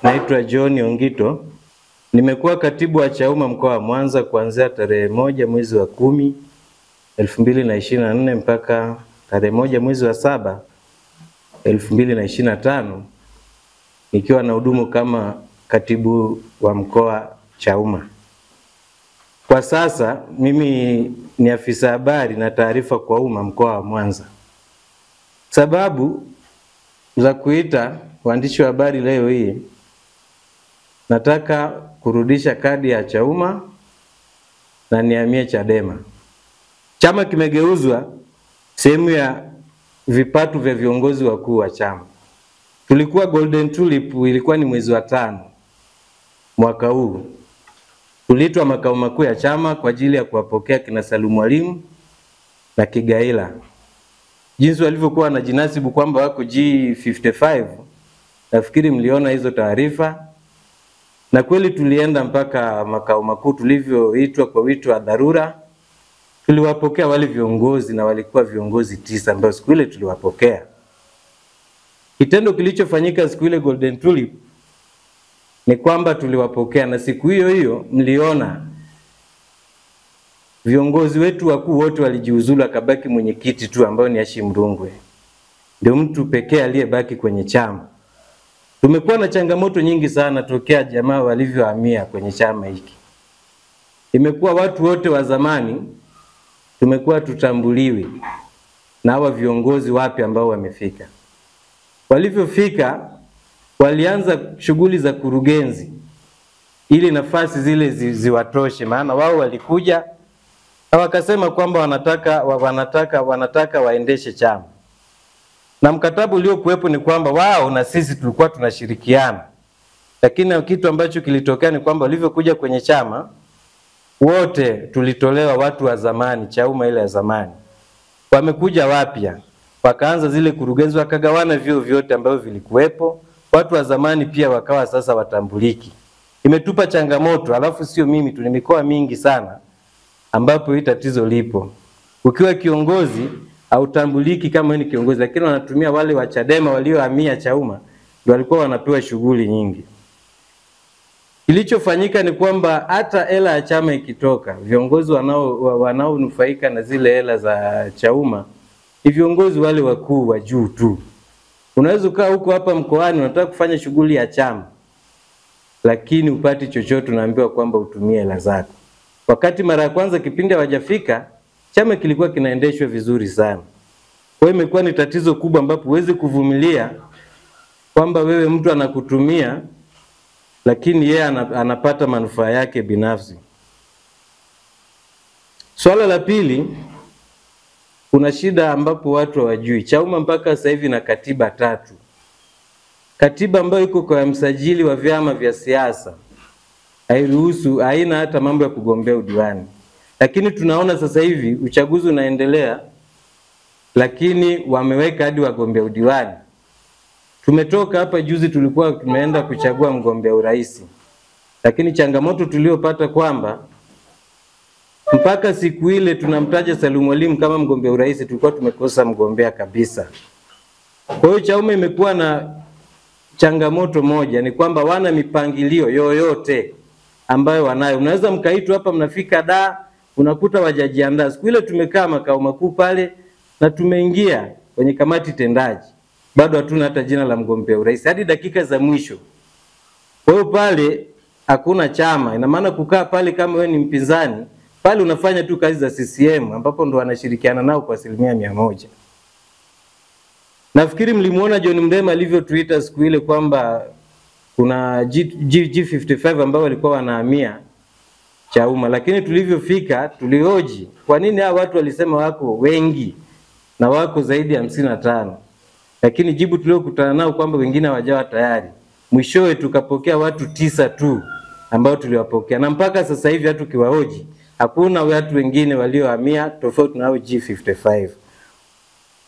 Naitwa John Ongito. Nimekuwa katibu wa Chauma mkoa wa Mwanza kuanzia tarehe 1 mwezi wa 10 2024 mpaka tarehe 1 mwezi wa 7 2025, nikiwa na hudumu kama katibu wa mkoa Chauma. Kwa sasa mimi ni afisa habari na taarifa kwa umma mkoa wa Mwanza. Sababu za kuita waandishi wa habari leo hii, nataka kurudisha kadi ya Chauma na nihamie Chadema. Chama kimegeuzwa sehemu ya vipatu vya viongozi wakuu wa chama. Tulikuwa Golden Tulip, ilikuwa ni mwezi wa 5 mwaka huu. Tuliitwa makao makuu ya chama kwa ajili ya kuwapokea kina Salum Mwalimu na Kigaila. Jinsi walivyokuwa wanajinasibu kwamba wako G55, nafikiri mliona hizo taarifa. Na kweli tulienda mpaka makao makuu. Tulivyoitwa kwa wito wa dharura, tuliwapokea wale viongozi, na walikuwa viongozi 9 ambao siku ile tuliwapokea. Kitendo kilichofanyika siku ile Golden Tulip ni kwamba tuliwapokea, na siku hiyo hiyo mliona viongozi wetu wakuu wote walijiuzulu, akabaki mwenyekiti tu ambao ni Hashim Rungwe. Ndio mtu pekee aliyebaki kwenye chama. Tumekuwa na changamoto nyingi sana tokea jamaa walivyohamia kwenye chama hiki. Imekuwa watu wote wa zamani tumekuwa tutambuliwi na hawa viongozi wapi ambao wamefika. Walivyofika walianza shughuli za kurugenzi ili nafasi zile ziwatoshe, maana wao walikuja na wakasema kwamba wanataka waendeshe chama. Na mkataba uliokuwepo ni kwamba wao na sisi tulikuwa tunashirikiana. Lakini kitu ambacho kilitokea ni kwamba walivyokuja kwenye chama wote tulitolewa watu wa zamani, Chauma ile ya zamani. Wamekuja wapya, wakaanza zile kurugenzi, wakagawana vyo vyote ambavyo vilikuwepo. Watu wa zamani pia wakawa sasa watambuliki. Imetupa changamoto, alafu sio mimi tu, ni mikoa mingi sana ambapo hii tatizo lipo. Ukiwa kiongozi hautambuliki kama ni kiongozi, lakini wanatumia wale wa Chadema waliohamia Chauma ndio walikuwa wanapewa shughuli nyingi. Kilichofanyika ni kwamba hata hela ya chama ikitoka, viongozi wanaonufaika na zile hela za Chauma ni viongozi wale wakuu wa juu tu. Unaweza ukaa huko hapa mkoani unataka kufanya shughuli ya chama, lakini upati chochote, unaambiwa kwamba utumie hela zako. Wakati mara ya kwanza kipindi hawajafika, chama kilikuwa kinaendeshwa vizuri sana. Kwa hiyo imekuwa ni tatizo kubwa ambapo huwezi kuvumilia kwamba wewe mtu anakutumia lakini yeye anapata manufaa yake binafsi. Swala la pili, kuna shida ambapo watu hawajui. Chauma mpaka sasa hivi na katiba 3. Katiba ambayo iko kwa msajili wa vyama vya siasa hairuhusu, haina hata mambo ya kugombea udiwani. Lakini tunaona sasa hivi uchaguzi unaendelea, lakini wameweka hadi wagombea udiwani. Tumetoka hapa juzi, tulikuwa tumeenda kuchagua mgombea urais. Lakini changamoto tuliyopata kwamba mpaka siku ile tunamtaja Salum Mwalimu kama mgombea urais, tulikuwa tumekosa mgombea kabisa. Kwa hiyo Chauma imekuwa na changamoto moja, ni kwamba wana mipangilio yoyote ambayo wanayo. Unaweza mkaitwa hapa, mnafika unakuta wajajiandaa. Siku ile tumekaa makao makuu pale na tumeingia kwenye kamati tendaji, bado hatuna hata jina la mgombea urais hadi dakika za mwisho. Kwa hiyo pale hakuna chama. Ina maana kukaa pale kama wewe ni mpinzani, pale unafanya tu kazi za CCM ambapo ndo wanashirikiana nao kwa 100%. Nafikiri mlimuona John Mrema alivyotuita siku ile kwamba kuna G55 ambao walikuwa wanahamia Chauma, lakini tulivyofika tulioji kwa nini hao watu walisema wako wengi na wako zaidi ya 55. Lakini jibu tuliokutana nao kwamba wengine hawajawa tayari. Mwishowe tukapokea watu 9 tu ambao tuliwapokea, na mpaka sasa hivi hatu kiwahoji hakuna watu wengine waliohamia tofauti na hao G55.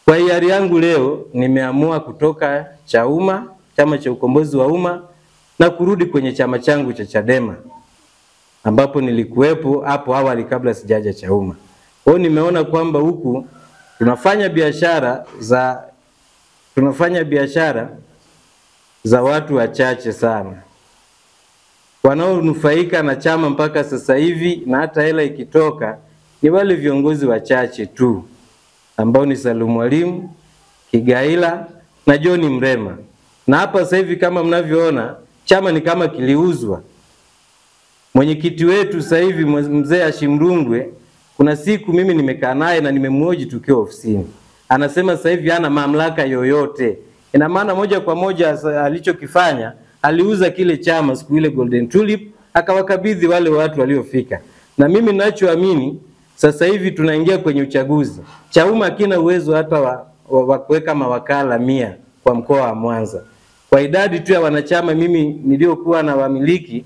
Kwa hiari yangu leo nimeamua kutoka Chauma, Chama cha Ukombozi wa Umma, na kurudi kwenye chama changu cha Chadema ambapo nilikuwepo hapo awali kabla sijaja Chauma. Kwa hiyo nimeona kwamba huku tunafanya biashara za watu wachache sana. Wanaonufaika na chama mpaka sasa hivi na hata hela ikitoka ni wale viongozi wachache tu ambao ni Salum Mwalimu, Kigaila na John Mrema. Na hapa sasa hivi kama mnavyoona chama ni kama kiliuzwa. Mwenyekiti wetu sasa hivi mzee Hashim Rungwe, kuna siku mimi nimekaa naye na nimemhoji tukiwa ofisini. Anasema sasa hivi hana mamlaka yoyote. Ina maana moja kwa moja alichokifanya, aliuza kile chama siku ile Golden Tulip, akawakabidhi wale watu waliofika. Na mimi ninachoamini sasa hivi tunaingia kwenye uchaguzi. Chauma hakina uwezo hata wa kuweka mawakala 100 kwa mkoa wa Mwanza. Kwa idadi tu ya wanachama mimi niliokuwa na wamiliki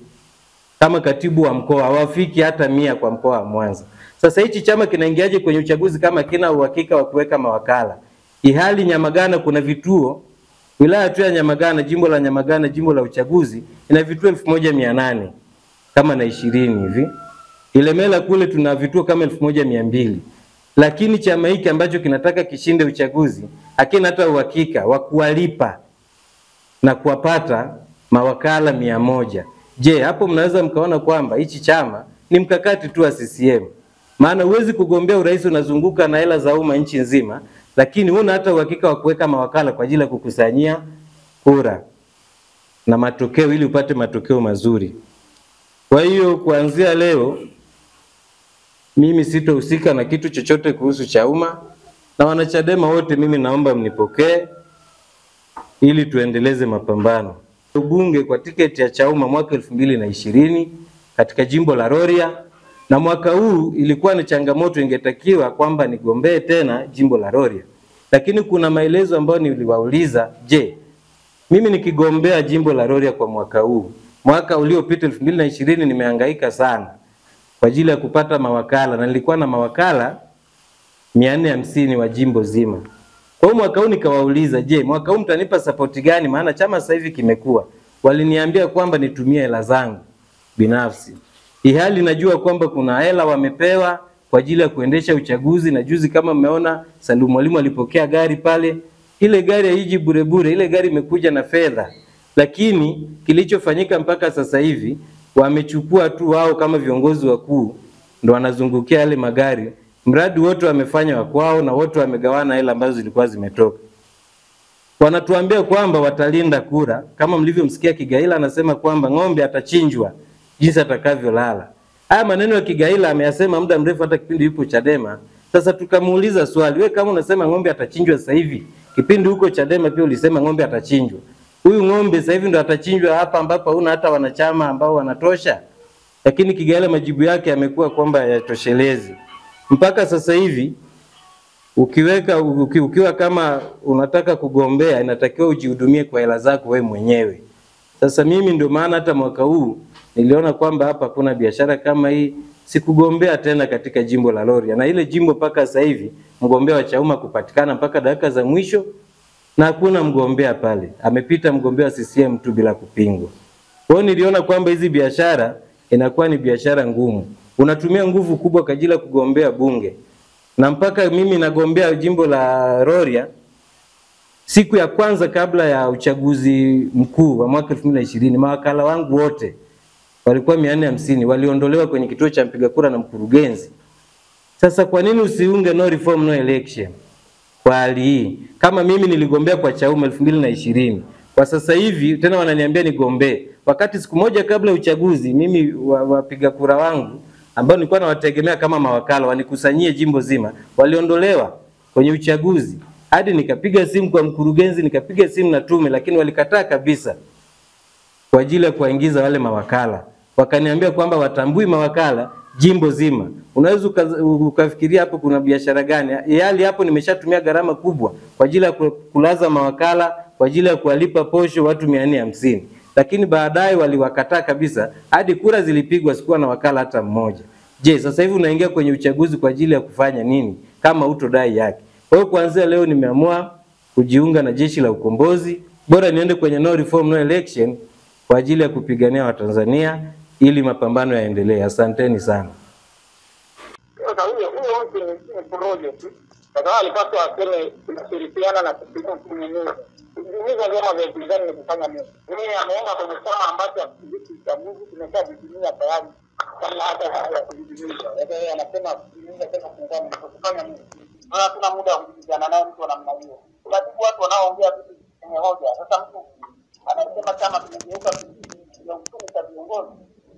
kama katibu wa mkoa hawafiki hata 100 kwa mkoa wa Mwanza. Sasa hichi chama kinaingiaje kwenye uchaguzi kama kina uhakika wa kuweka mawakala? Ihali Nyamagana kuna vituo, wilaya tu ya Nyamagana, jimbo la Nyamagana, jimbo la uchaguzi ina vituo 1800 kama na 20 hivi. Ilemela kule tuna vituo kama 1200. Lakini chama hiki ambacho kinataka kishinde uchaguzi hakina hata uhakika wa kuwalipa na kuwapata mawakala 100. Je, hapo mnaweza mkaona kwamba hichi chama ni mkakati tu wa CCM. Maana huwezi kugombea urais unazunguka na hela za umma nchi nzima, lakini huna hata uhakika wa kuweka mawakala kwa ajili ya kukusanyia kura na matokeo ili upate matokeo mazuri. Kwa hiyo kuanzia leo mimi sitohusika na kitu chochote kuhusu Chauma, na wanachadema wote mimi naomba mnipokee ili tuendeleze mapambano. Ubunge kwa tiketi ya Chauma mwaka 2020 katika jimbo la Rorya, na mwaka huu ilikuwa ni changamoto, ingetakiwa kwamba nigombee tena jimbo la Rorya. Lakini kuna maelezo ambayo niliwauliza, je, mimi nikigombea jimbo la Rorya kwa mwaka huu, mwaka uliopita 2020 nimehangaika sana kwa ajili ya kupata mawakala na nilikuwa na mawakala 450 wa jimbo zima. Kwa hiyo mwaka huu nikawauliza, je, mwaka huu mtanipa support gani? Maana chama sasa hivi kimekuwa. Waliniambia kwamba nitumie hela zangu binafsi. Ihali najua kwamba kuna hela wamepewa kwa ajili ya kuendesha uchaguzi, na juzi kama mmeona Salum Mwalimu alipokea gari pale. Ile gari haiji bure bure, ile gari imekuja na fedha. Lakini kilichofanyika mpaka sasa hivi wamechukua tu wao kama viongozi wakuu ndo wanazungukia yale magari. Mradi wote wamefanya wa kwao na wote wamegawana hela ambazo zilikuwa zimetoka. Wanatuambia kwamba watalinda kura. Kama mlivyomsikia Kigaila anasema kwamba ng'ombe atachinjwa jinsi atakavyolala. Haya maneno ya Kigaila ameyasema muda mrefu hata kipindi yupo Chadema. Sasa tukamuuliza swali, wewe kama unasema ng'ombe atachinjwa sasa hivi, kipindi huko Chadema pia ulisema ng'ombe atachinjwa. Huyu ng'ombe sasa hivi ndo atachinjwa hapa ambapo huna hata wanachama ambao wanatosha? Lakini Kigaila majibu yake yamekuwa kwamba yatoshelezi. Mpaka sasa hivi ukiwa kama unataka kugombea inatakiwa ujihudumie kwa hela zako wewe mwenyewe. Sasa mimi ndio maana hata mwaka huu niliona kwamba hapa kuna biashara kama hii, sikugombea tena katika jimbo la Rorya. Na ile jimbo mpaka sasa hivi mgombea wa Chauma kupatikana mpaka dakika za mwisho na hakuna mgombea pale. Amepita mgombea wa CCM tu bila kupingwa. Kwa hiyo niliona kwamba hizi biashara inakuwa ni biashara ngumu. Unatumia nguvu kubwa kwa ajili ya kugombea bunge. Na mpaka mimi nagombea jimbo la Rorya, siku ya kwanza kabla ya uchaguzi mkuu wa mwaka 2020, mawakala wangu wote walikuwa 450 waliondolewa kwenye kituo cha mpiga kura na mkurugenzi. Sasa kwa nini usiunge no reform no election kwa hali hii? Kama mimi niligombea kwa Chauma 2020, kwa sasa hivi tena wananiambia nigombee, wakati siku moja kabla uchaguzi mimi wapiga kura wangu ambao nilikuwa nawategemea kama mawakala wanikusanyie jimbo zima waliondolewa kwenye uchaguzi. Hadi nikapiga simu kwa mkurugenzi, nikapiga simu na tume, lakini walikataa kabisa kwa ajili ya kuingiza wale mawakala. Wakaniambia kwamba watambui mawakala jimbo zima. Unaweza ukafikiria hapo kuna biashara gani? Yali hapo nimeshatumia gharama kubwa kwa ajili ya kulaza mawakala, kwa ajili ya kuwalipa posho watu 450. Lakini baadaye waliwakataa kabisa, hadi kura zilipigwa sikuwa na wakala hata mmoja. Je, sasa hivi unaingia kwenye uchaguzi kwa ajili ya kufanya nini kama utodai yake? Kwa hiyo kuanzia leo nimeamua kujiunga na Jeshi la Ukombozi. Bora niende kwenye no reform no election kwa ajili ya kupigania Watanzania ili mapambano yaendelee. Asanteni sana. Sasa huyo mtu ni porojo tu. Sasa alipaswa aseme tunashirikiana na kupiga kunyanyua. Kudidimiza vyama vya upinzani ni kufanya nini? Yeye ameenda kwenye chama ambacho hakishiriki uchaguzi, kimeshadidimia tayari kabla hata ya kudidimiza. Yeye anasema kudidimiza tena kuungana ni kufanya nini? Hatuna muda wa kujadiliana naye mtu wa namna hiyo. Unajua watu wanaoongea vitu kwenye hoja. Sasa mtu anasema chama kimegeuka ya uchumi cha viongozi.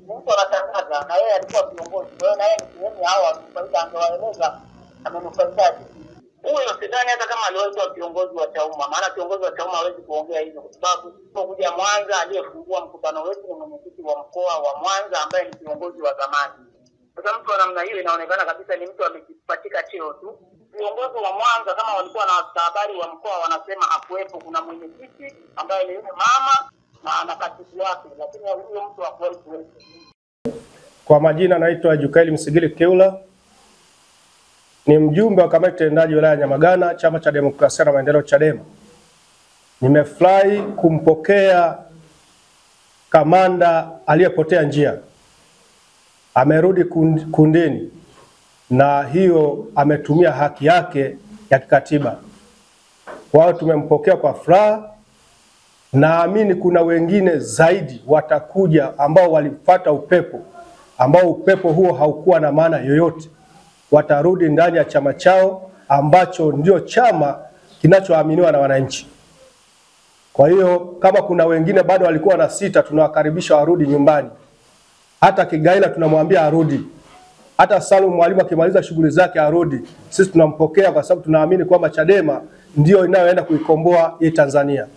Mtu anatangaza na yeye alikuwa viongozi. Kwa hiyo na yeye ni sehemu hao faida angewaeleza amenufaikaje. Huyo sidhani hata kama aliwahi kiongozi wa Chauma, maana kiongozi wa Chauma hawezi kuongea hivyo kwa sababu kuja Mwanza aliyefungua mkutano wetu ni mwenyekiti wa mkoa wa Mwanza ambaye ni kiongozi wa zamani. Sasa mtu wa namna hiyo inaonekana kabisa ni mtu amejipatika cheo tu. Viongozi wa Mwanza kama walikuwa na habari wa mkoa wanasema hakuwepo, kuna mwenyekiti ambaye ni yule mama na katibu wake, lakini huyo mtu hakuwepo. Kwa majina naitwa Jukaeli Msigili Keula, ni mjumbe wa kamati tendaji wilaya ya Nyamagana, Chama cha Demokrasia na Maendeleo Chadema. Nimefurahi kumpokea kamanda aliyepotea njia. Amerudi kundini na hiyo ametumia haki yake ya kikatiba. Wao tumempokea kwa furaha. Naamini kuna wengine zaidi watakuja ambao walifuata upepo, ambao upepo huo haukuwa na maana yoyote. Watarudi ndani ya chama chao ambacho ndio chama kinachoaminiwa na wananchi. Kwa hiyo kama kuna wengine bado walikuwa na sita, tunawakaribisha warudi nyumbani. Hata Kigaila tunamwambia arudi. Hata Salum Mwalimu akimaliza shughuli zake arudi. Sisi tunampokea kwa sababu tunaamini kwamba Chadema ndio inayoenda kuikomboa hii Tanzania.